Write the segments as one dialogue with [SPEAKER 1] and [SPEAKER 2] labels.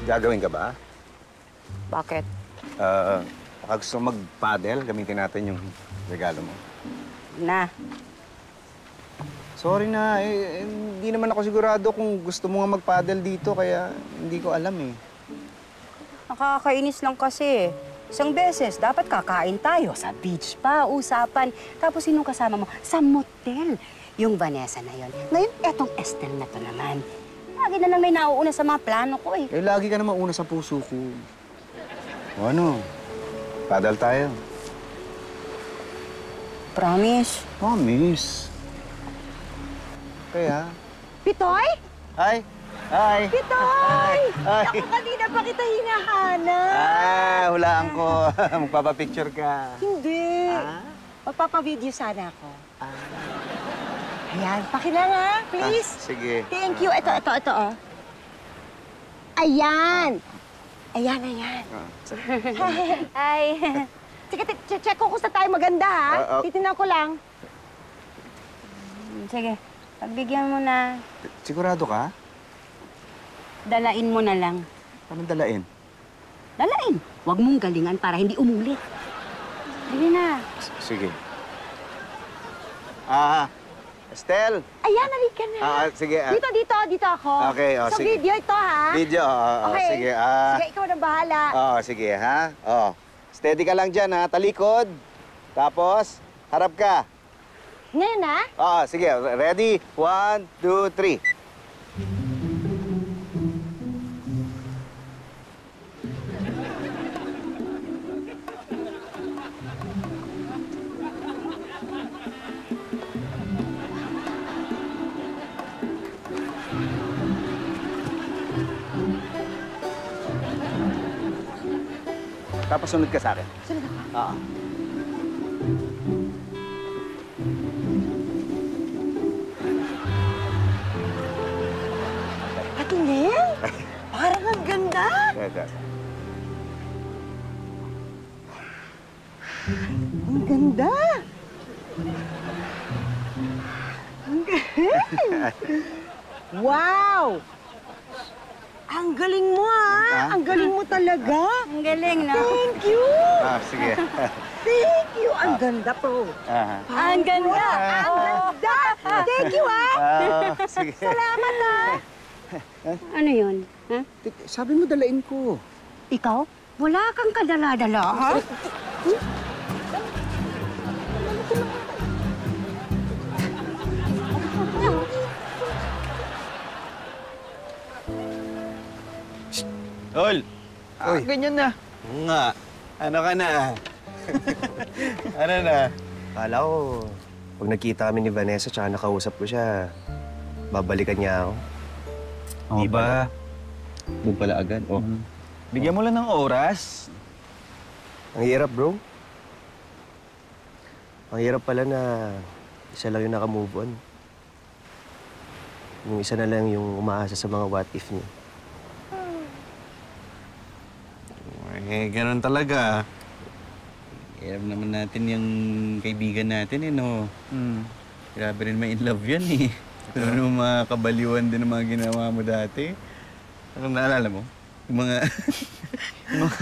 [SPEAKER 1] Gagawin ka ba?
[SPEAKER 2] Bakit?
[SPEAKER 1] Baka gusto mag-paddle, gamitin natin yung regalo mo.
[SPEAKER 2] Na.
[SPEAKER 1] Sorry na, hindi naman ako sigurado kung gusto mo nga mag-paddle dito, kaya hindi ko alam eh.
[SPEAKER 2] Nakakainis lang kasi. Isang beses, dapat kakain tayo. Sa beach pa, usapan. Tapos sinong kasama mo? Sa motel. Yung Vanessa na yon. Ngayon, etong Estelle na to naman. Lagi na lang may nauuna sa mga plano ko eh.
[SPEAKER 1] Lagi ka naman una sa puso ko. O ano? Paddle tayo.
[SPEAKER 2] Promise?
[SPEAKER 1] Promise. Kaya?
[SPEAKER 2] Pitoy?
[SPEAKER 1] Hi! Hi!
[SPEAKER 2] Pitoy!
[SPEAKER 1] Hi!
[SPEAKER 2] Ako kanina pa kita hinahanap.
[SPEAKER 1] Hulaan ko. Magpapapicture ka.
[SPEAKER 2] Hindi. Magpapavideo sana ako. Ayan, pakilang ha, please.
[SPEAKER 1] Sige.
[SPEAKER 2] Thank you. Ito, oh. Ayan. Ayan. Hi. Sige, check ko kung saan tayo maganda, ha? Titignan ko lang. Sige, pagbigyan mo na.
[SPEAKER 1] Sigurado ka?
[SPEAKER 2] Dalain mo na lang.
[SPEAKER 1] Paano dalain?
[SPEAKER 2] Dalain. Huwag mong galingan para hindi umulit. Sige na.
[SPEAKER 1] Sige. Estelle!
[SPEAKER 2] Ayan, halika na.
[SPEAKER 1] Sige.
[SPEAKER 2] Dito ako.
[SPEAKER 1] Okay,
[SPEAKER 2] Sa
[SPEAKER 1] sige.
[SPEAKER 2] video ito, ha?
[SPEAKER 1] Video,
[SPEAKER 2] Okay.
[SPEAKER 1] sige.
[SPEAKER 2] Sige, ikaw na bahala.
[SPEAKER 1] Sige, ha? Steady ka lang dyan, ha? Talikod. Tapos, harap ka.
[SPEAKER 2] Ngayon, ha?
[SPEAKER 1] Sige. Ready? 1, 2, 3. Tapos sunod ka sa akin.
[SPEAKER 2] Sunod ako.
[SPEAKER 1] Oo.
[SPEAKER 2] Patingin? Parang ang ganda. Ang ganda. Ang galing. Wow! Ang galing mo, ha? Ang galing mo talaga.
[SPEAKER 3] Ang galing, no?
[SPEAKER 2] Thank you.
[SPEAKER 1] Sige.
[SPEAKER 2] Thank you. Ang ganda po.
[SPEAKER 3] Ang ganda.
[SPEAKER 2] Ang ganda. Thank you, ha?
[SPEAKER 1] Sige.
[SPEAKER 2] Salamat, ha?
[SPEAKER 3] Ano yun? Ha?
[SPEAKER 1] Sabi mo dalain ko.
[SPEAKER 3] Ikaw? Wala kang kadala-dala, ha?
[SPEAKER 4] Tol!
[SPEAKER 1] Ganyan na.
[SPEAKER 4] Nga. Ano ka na? Ano na?
[SPEAKER 5] Akala ko, pag nakita kami ni Vanessa tsaka nakausap ko siya, babalikan niya ako.
[SPEAKER 4] Di ba? Doon pala agad. Bigyan mo lang ng oras.
[SPEAKER 5] Ang hirap, bro. Ang hirap pala na isa lang yung nakamove on. Yung isa na lang yung umaasa sa mga what if niya.
[SPEAKER 4] Ganun talaga. Alam naman natin yung kaibigan natin, no? Grabe rin may in love yan, eh. Ano mga kabaliwan din ng mga ginawa mo dati. Ano naalala mo? Yung mga...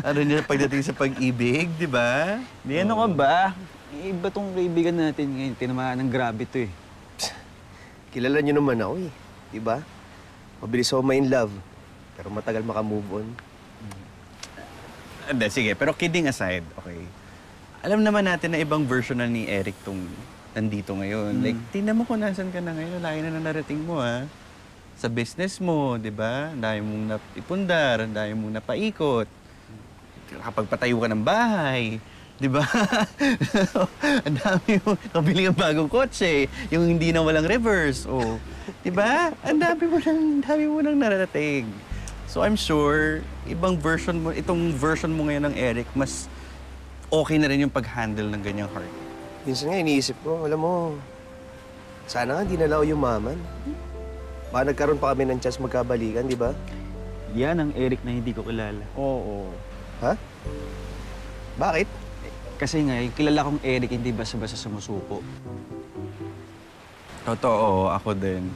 [SPEAKER 4] ano niya pagdating sa pag-ibig, di ba?
[SPEAKER 6] Di ano ka ba? Iba tong kaibigan natin ngayon. Tinamaan ng grabe to, eh.
[SPEAKER 5] Kilala niyo naman ako, eh. Di ba? Mabilis ako ma-in love, pero matagal makamove on.
[SPEAKER 4] Hindi, sige. Pero kidding aside, okay. Alam naman natin na ibang version na ni Eric tong nandito ngayon. Like, tingnan mo kung nasan ka na ngayon. Layo na narating mo, ha? Sa business mo, di ba? Dahil mong naipundar, dahil mong napaikot. Kapag patayo ka ng bahay, di ba? Ang dami mo, kabili ng bagong kotse, yung hindi na walang reverse, oh. Di ba? Ang dami mo nang nararating. So I'm sure, ibang version mo, itong version mo ngayon ng Eric, mas okay na rin yung pag-handle ng ganyang heart.
[SPEAKER 5] Minsan nga iniisip ko, alam mo, sana nga di na lang ako yumaman. Baka nagkaroon pa kami ng chance magkabalikan, di ba?
[SPEAKER 6] Yan ang Eric na hindi ko kilala.
[SPEAKER 4] Oo.
[SPEAKER 5] Ha? Bakit?
[SPEAKER 6] Kasi nga, yung kilala kong Eric hindi basta-basta sumusuko.
[SPEAKER 4] Totoo, ako din.